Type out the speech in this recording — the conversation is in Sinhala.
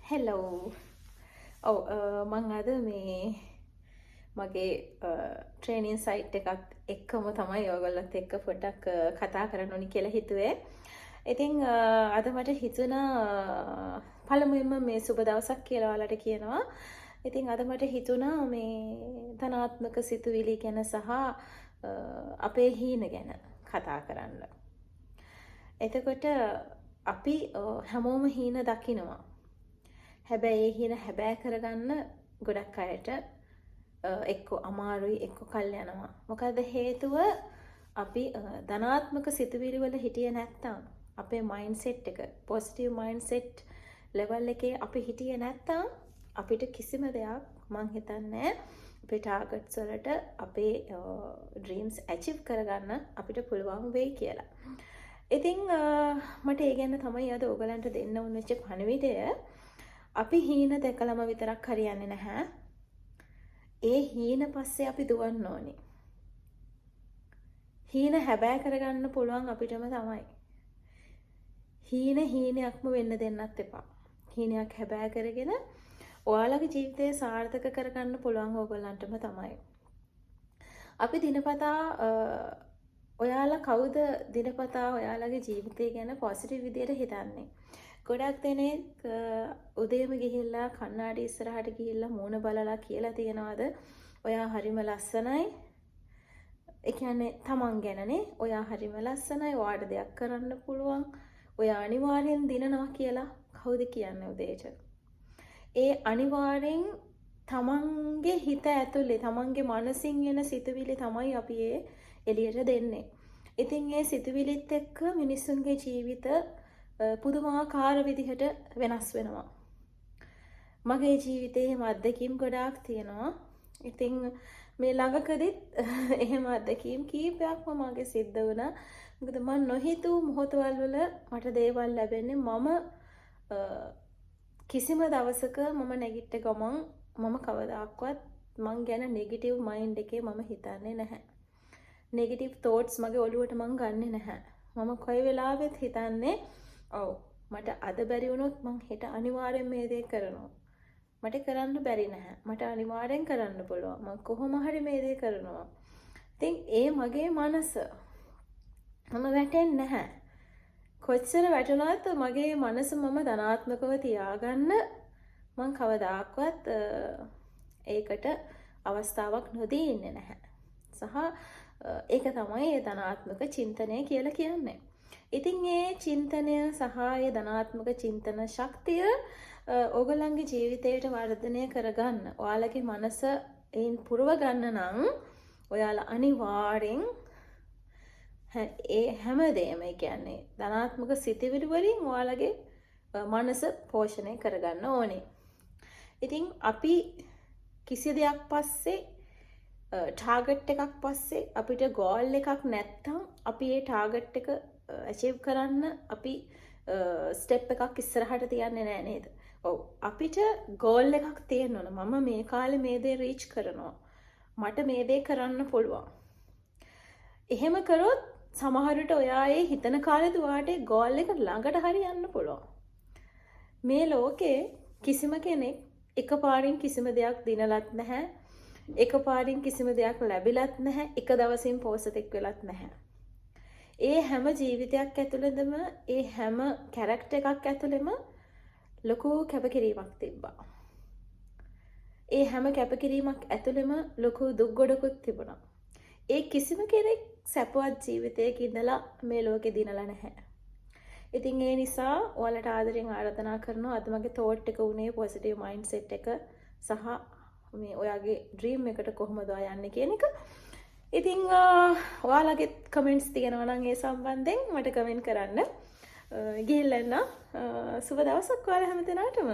හෙලෝ ඔව් මං අද මේ මගේ ට්‍රේනින් සයිට් එකත් එක්කම තමයි ඔයගොල්ලොත් එක්ක පොඩ්ඩක් කතා කරන්න ඕනි කියලා හිතුවේ. ඉතින් අද මට හිතුණා පළමුවෙන්ම මේ සුබ දවසක් කියලා ඔයාලට කියනවා. ඉතින් අද මට හිතුණා මේ ධනාත්මක සිතුවිලි ගැන සහ අපේ හීන ගැන කතා කරන්න. එතකොට අපි හැමෝම හීන දකිනවා. හැබැයි ඒ හීන හැබෑ කරගන්න ගොඩක් අයට එක්ක අමාරුයි එක්ක කල් යනවා. මොකද හේතුව අපි ධනාත්මක සිතුවිලි වල හිටියේ නැත්තම් අපේ මයින්ඩ්සෙට් එක පොසිටිව් මයින්ඩ්සෙට් ලෙවල් එකේ අපි හිටියේ නැත්තම් අපිට කිසිම දෙයක් මං හිතන්නේ අපේ ටාගට්ස් වලට අපේ ඩ්‍රීම්ස් ඇචීව් කරගන්න අපිට පුළුවන් වෙයි කියලා. ඉතින් මට ඒ ගැන තමයි අද ඔයගලන්ට දෙන්න උන වෙච්ච පණිවිඩය. අපි හීන දැකලම විතරක් හරියන්නේ නැහැ. ඒ හීන පස්සේ අපි දුවන්න ඕනේ. හීන හැබෑ කරගන්න පුළුවන් අපිටම තමයි. හීනයක්ම වෙන්න දෙන්නත් එපා. හීනයක් හැබෑ කරගෙන ඔයාලගේ ජීවිතය සාර්ථක කරගන්න පුළුවන් ඕගොල්ලන්ටම තමයි. අපි දිනපතා ඔයාලා කවුද දිනපතා ඔයාලගේ ජීවිතය ගැන පොසිටිව් විදියට හිතන්නේ? ගොඩක් දෙනෙක් උදේම ගිහිල්ලා කණ්ණාඩි ඉස්සරහට ගිහිල්ලා මූණ බලලා කියලා තියනවාද ඔයා හරිම ලස්සනයි. ඒ කියන්නේ තමන් ගැනනේ ඔයා හරිම ලස්සනයි. ඔයාට දෙයක් කරන්න පුළුවන්. ඔයා අනිවාර්යෙන් දිනනවා කියලා කවුද කියන්නේ උදේට? ඒ අනිවාර්යෙන් තමන්ගේ හිත ඇතුලේ තමන්ගේ මනසින් එන සිතුවිලි තමයි අපි එළියට දෙන්නේ. ඉතින් ඒ සිතුවිලිත් එක්ක මිනිස්සුන්ගේ ජීවිත පුදුමාකාර විදිහට වෙනස් වෙනවා. මගේ ජීවිතේ එහෙම අත්දැකීම් ගොඩාක් තියෙනවා. ඉතින් මේ ළඟකදීත් එහෙම අත්දැකීම් කීපයක්ම මගේ සිද්ධ වුණා. මොකද මම නොහිතූ මොහොතවල මට දේවල් ලැබෙන්නේ මම කිසිම දවසක මම නැගිට ගමන් මම කවදාක්වත් මං ගැන නෙගටිව් මයින්ඩ් එකේ මම හිතන්නේ නැහැ. නෙගටිව් තෝට්ස් මගේ ඔළුවට මං ගන්නෙ නැහැ. මම කොයි වෙලාවෙත් හිතන්නේ ඔව් මට අද බැරි වුණොත් මං හෙට අනිවාර්යෙන් මේ දේ කරනවා. මට කරන්න බැරි නැහැ. මට අනිවාර්යෙන් කරන්න පුළුවන්. මං කොහොම හරි මේ දේ කරනවා. ඉතින් ඒ මගේ මනස මම වැටෙන්නේ නැහැ. කොච්චර වැටුණත් මගේ මනස මම ධනාත්මකව තියාගන්න මං කවදාක්වත් ඒකට අවස්ථාවක් නොදී ඉන්නේ නැහැ. සහ ඒක තමයි ඒ ධනාත්මක චින්තනය කියලා කියන්නේ. ඉතින් ඒ චින්තනය සහ ඒ ධනාත්මක චින්තන ශක්තිය ඕගොල්ලන්ගේ ජීවිතයට වර්ධනය කරගන්න ඔයාලගේ මනස එයින් පුරව ගන්න නම් ඔයාලා අනිවාර්යෙන් ඒ හැමදේම කියන්නේ ධනාත්මක සිතිවිලි වලින් ඔයාලගේ මනස පෝෂණය කරගන්න ඕනේ. ඉතින් අපි කිසි දෙයක් පස්සේ ටාගට් එකක් පස්සේ අපිට ගෝල් එකක් නැත්තම් අපි ඒ ටාගට් එක අචීව් කරන්න අපි ස්ටෙප් එකක් ඉස්සරහට තියන්නේ නැහැ නේද? ඔව් අපිට ගෝල් එකක් තියෙන්න ඕන. මම මේ කාලේ මේ දේ රීච් කරනවා. මට මේ දේ කරන්න පුළුවන්. එහෙම කරොත් සමහරට ඔයා ඒ හිතන කාලෙද ඔයාට ගෝල් එක ළඟට හරි යන්න පුළුවන්. මේ ලෝකේ කිසිම කෙනෙක් එකපාරින් කිසිම දෙයක් දිනලත් නැහැ. එකපාරින් කිසිම දෙයක් ලැබිලත් නැහැ. එක දවසින් පෝසතෙක් වෙලත් නැහැ. ඒ හැම ජීවිතයක් ඇතුළෙදම ඒ හැම කැරක්ටර් එකක් ඇතුළෙම ලොකු කැපකිරීමක් තිබ්බා. ඒ හැම කැපකිරීමක් ඇතුළෙම ලොකු දුක් ගොඩකුත් තිබුණා. ඒ කිසිම කෙනෙක් සැපවත් ජීවිතයක ඉඳලා මේ ලෝකෙ දිනලා නැහැ. ඉතින් ඒ නිසා ඔයාලට ආදරෙන් ආරාධනා කරනවා අද මගේ තෝට් එක උනේ පොසිටිව් මයින්ඩ් සෙට් එක සහ මේ ඔයාගේ ඩ්‍රීම් එකට කොහොමද ඔයා යන්නේ කියන එක. ඉතින් ඔයාලගේ කමෙන්ට්ස් තියෙනවා නම් ඒ සම්බන්ධයෙන් මට කමෙන්ට් කරන්න. ගිහිල්ලා එන්න. සුබ දවසක් ඔයාලා හැමදෙනාටම.